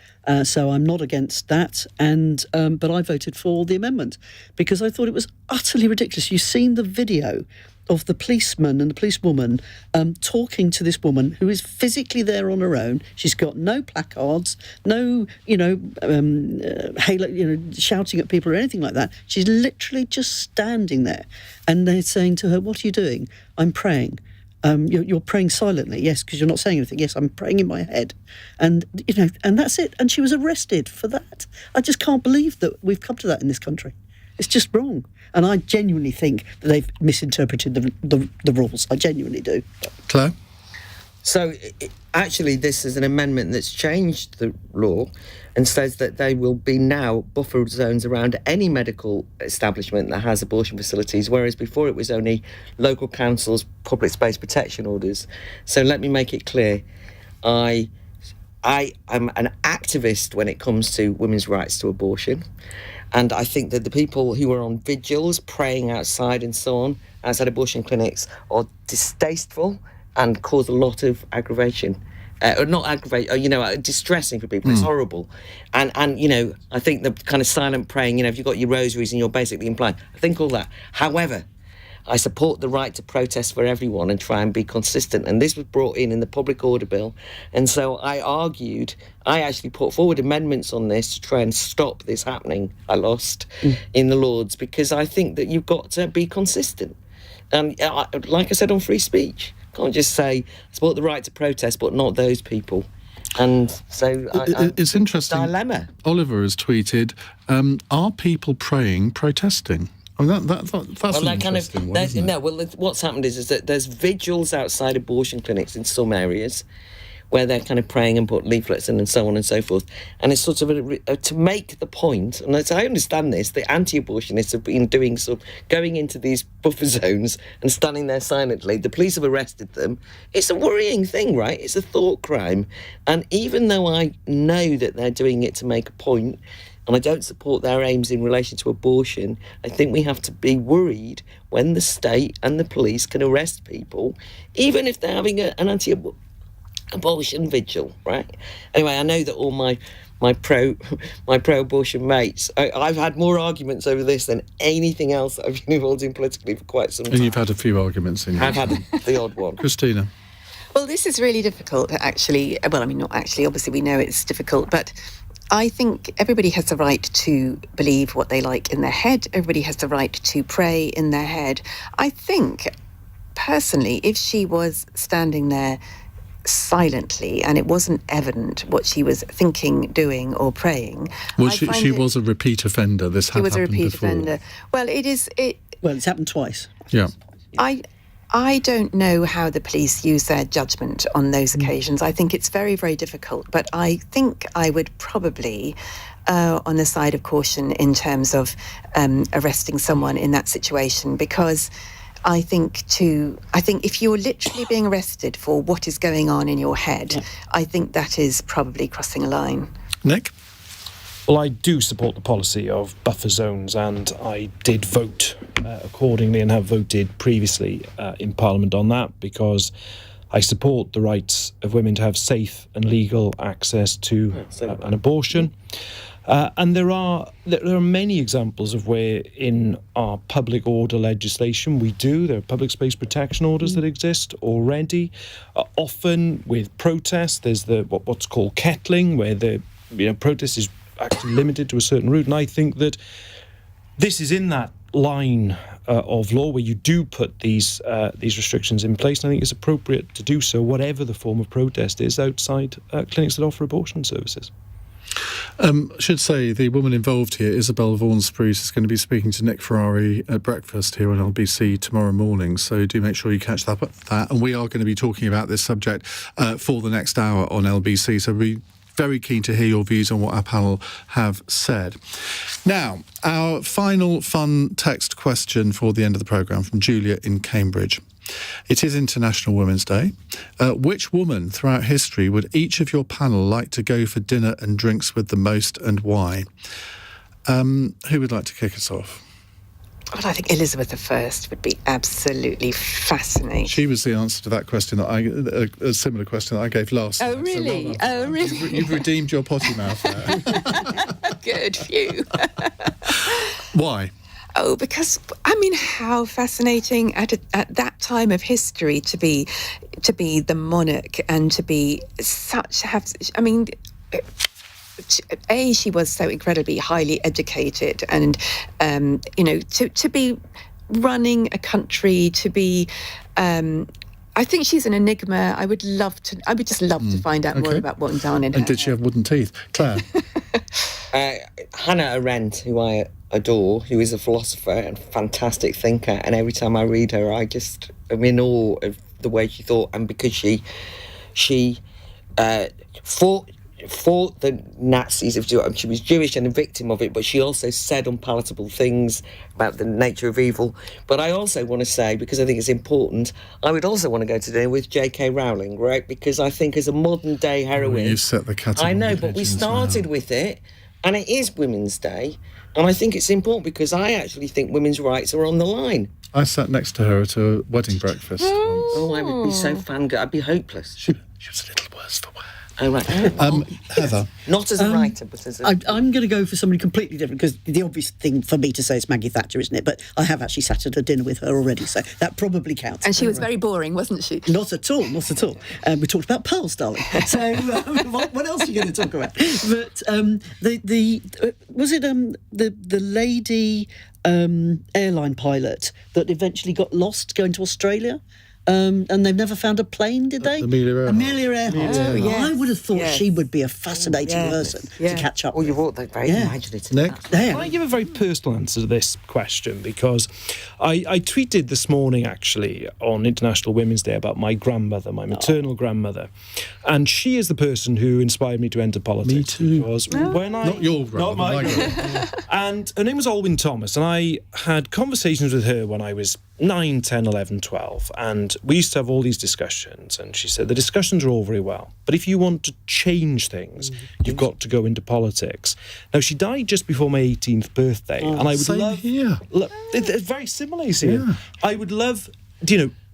So I'm not against that, but I voted for the amendment because I thought it was utterly ridiculous. You've seen the video of the policeman and the policewoman talking to this woman who is physically there on her own. She's got no placards, no, shouting at people or anything like that. She's literally just standing there, and they're saying to her, "What are you doing?" "I'm praying." You're praying silently, yes, because you're not saying anything. Yes, I'm praying in my head, and and that's it. And she was arrested for that. I just can't believe that we've come to that in this country. It's just wrong, and I genuinely think that they've misinterpreted the rules. I genuinely do. Claire? So, actually, this is an amendment that's changed the law and says that there will be now buffer zones around any medical establishment that has abortion facilities, whereas before it was only local councils' public space protection orders. So let me make it clear. I am an activist when it comes to women's rights to abortion. And I think that the people who are on vigils, praying outside and so on, outside abortion clinics, are distasteful and cause a lot of aggravation. Or not aggravation, distressing for people. It's horrible. And I think the kind of silent praying, if you've got your rosaries and you're basically implying, I think all that. However, I support the right to protest for everyone and try and be consistent. And this was brought in the Public Order Bill. And so I actually put forward amendments on this to try and stop this happening. I lost in the Lords because I think that you've got to be consistent. Like I said on free speech, can't just say, I support the right to protest, but not those people. And so it's interesting. Dilemma. Oliver has tweeted, are people protesting? I mean, that's an interesting one, isn't it? No, well, what's happened is that there's vigils outside abortion clinics in some areas where they're kind of praying and put leaflets in and so on and so forth. And it's sort of to make the point, and as I understand this, the anti-abortionists have been doing going into these buffer zones and standing there silently. The police have arrested them. It's a worrying thing, right? It's a thought crime. And even though I know that they're doing it to make a point, and I don't support their aims in relation to abortion, I think we have to be worried when the state and the police can arrest people, even if they're having an anti-abortion vigil, right? Anyway, I know that all my pro-abortion mates, I've had more arguments over this than anything else that I've been involved in politically for quite some time. And you've had a few arguments in I've had the odd one. Christina? Well, this is really difficult, actually. Well, I mean, not actually. Obviously, we know it's difficult, but I think everybody has the right to believe what they like in their head. Everybody has the right to pray in their head. I think, personally, if she was standing there silently and it wasn't evident what she was thinking, doing or praying... Well, she was a repeat offender. This had happened before. She was a repeat offender. Well, it's happened twice. Yeah. I don't know how the police use their judgment on those occasions. I think it's very, very difficult. But I think I would probably on the side of caution in terms of arresting someone in that situation, because I think if you're literally being arrested for what is going on in your head, I think that is probably crossing a line. Nick? Well, I do support the policy of buffer zones, and I did vote accordingly and have voted previously in Parliament on that, because I support the rights of women to have safe and legal access to an abortion. And there are many examples of where in our public order legislation there are public space protection orders that exist already. Often with protests, there's what's called kettling, where the protest is actually limited to a certain route, and I think that this is in that line of law where you do put these restrictions in place, and I think it's appropriate to do so, whatever the form of protest is, outside clinics that offer abortion services. I should say the woman involved here, Isabel Vaughan-Spruce, is going to be speaking to Nick Ferrari at breakfast here on LBC tomorrow morning, so do make sure you catch that. And we are going to be talking about this subject for the next hour on LBC, so we very keen to hear your views on what our panel have said. Now, our final fun text question for the end of the programme from Julia in Cambridge. It is International Women's Day. Which woman throughout history would each of your panel like to go for dinner and drinks with the most, and why? Who would like to kick us off? Well, I think Elizabeth I would be absolutely fascinating. She was the answer to that question, a similar question that I gave last time. Oh, really? So really? You've redeemed your potty mouth there. Good, phew. Why? Oh, because I mean, how fascinating at that time of history to be the monarch and to be she was so incredibly highly educated, and to be running a country, to be. I think she's an enigma. I would just love to find out more about what went on in her. And did she have wooden teeth? Claire? Hannah Arendt, who I adore, who is a philosopher and fantastic thinker, and every time I read her, I'm in awe of the way she thought, and because she fought the Nazis. She was Jewish and a victim of it, but she also said unpalatable things about the nature of evil. But I also want to say, because I think it's important, I would also want to go to dinner with J.K. Rowling, right? Because I think as a modern-day heroine... You set the category. I know, but we started with it, and it is Women's Day, and I think it's important because I actually think women's rights are on the line. I sat next to her at a wedding breakfast once. Oh, I would be so fangirl. I'd be hopeless. She was a little worse for wear. Oh, right. Heather? Not as a writer, but as a... I'm going to go for somebody completely different, because the obvious thing for me to say is Maggie Thatcher, isn't it? But I have actually sat at a dinner with her already, so that probably counts. And she was very boring, wasn't she? Not at all, not at all. We talked about pearls, darling. So what else are you going to talk about? But was it the lady airline pilot that eventually got lost going to Australia? And they've never found a plane, did they? Amelia Earhart. Oh, yes. I would have thought she would be a fascinating person to catch up with. You ought, they're very imaginative. Nick? Can I give a very personal answer to this question? Because I tweeted this morning, actually, on International Women's Day about my grandmother, my maternal grandmother. And she is the person who inspired me to enter politics. Me too. Because when I... Not your grandmother, Not my grandmother. And her name was Alwyn Thomas, and I had conversations with her when I was 9, 10, 11, 12, and we used to have all these discussions, and she said, the discussions are all very well, but if you want to change things, you've got to go into politics. Now, she died just before my 18th birthday, and I would same love... here. It's very similar, you see. Yeah. I would love...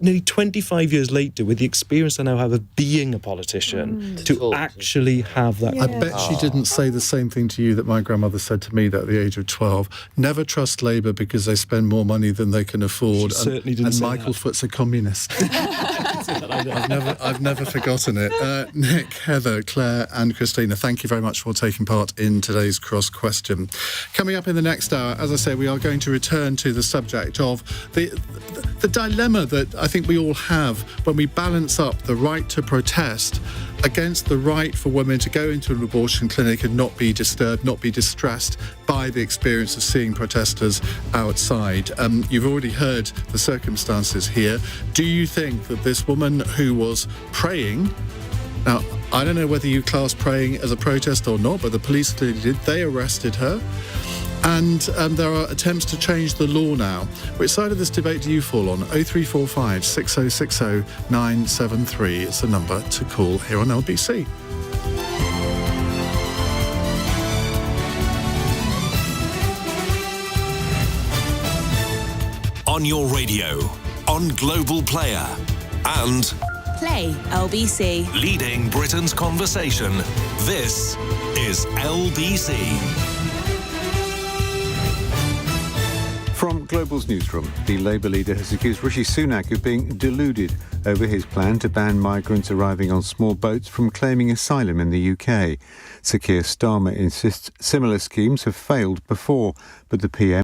nearly 25 years later, with the experience I now have of being a politician, to actually have that. I bet she didn't say the same thing to you that my grandmother said to me at the age of 12. Never trust Labour because they spend more money than they can afford. She certainly didn't say Michael that. Foot's a communist. I've never forgotten it. Nick, Heather, Claire and Christina, thank you very much for taking part in today's Cross Question. Coming up in the next hour, as I say, we are going to return to the subject of the dilemma that I think we all have when we balance up the right to protest against the right for women to go into an abortion clinic and not be disturbed, not be distressed by the experience of seeing protesters outside. You've already heard the circumstances here. Do you think that this woman who was praying... Now, I don't know whether you class praying as a protest or not, but the police clearly did. They arrested her. And there are attempts to change the law now. Which side of this debate do you fall on? 0345 6060 973 is the number to call here on LBC. On your radio, on Global Player, and Play LBC. leading Britain's conversation. This is LBC. From Global's newsroom, the Labour leader has accused Rishi Sunak of being deluded over his plan to ban migrants arriving on small boats from claiming asylum in the UK. Sir Keir Starmer insists similar schemes have failed before, but the PM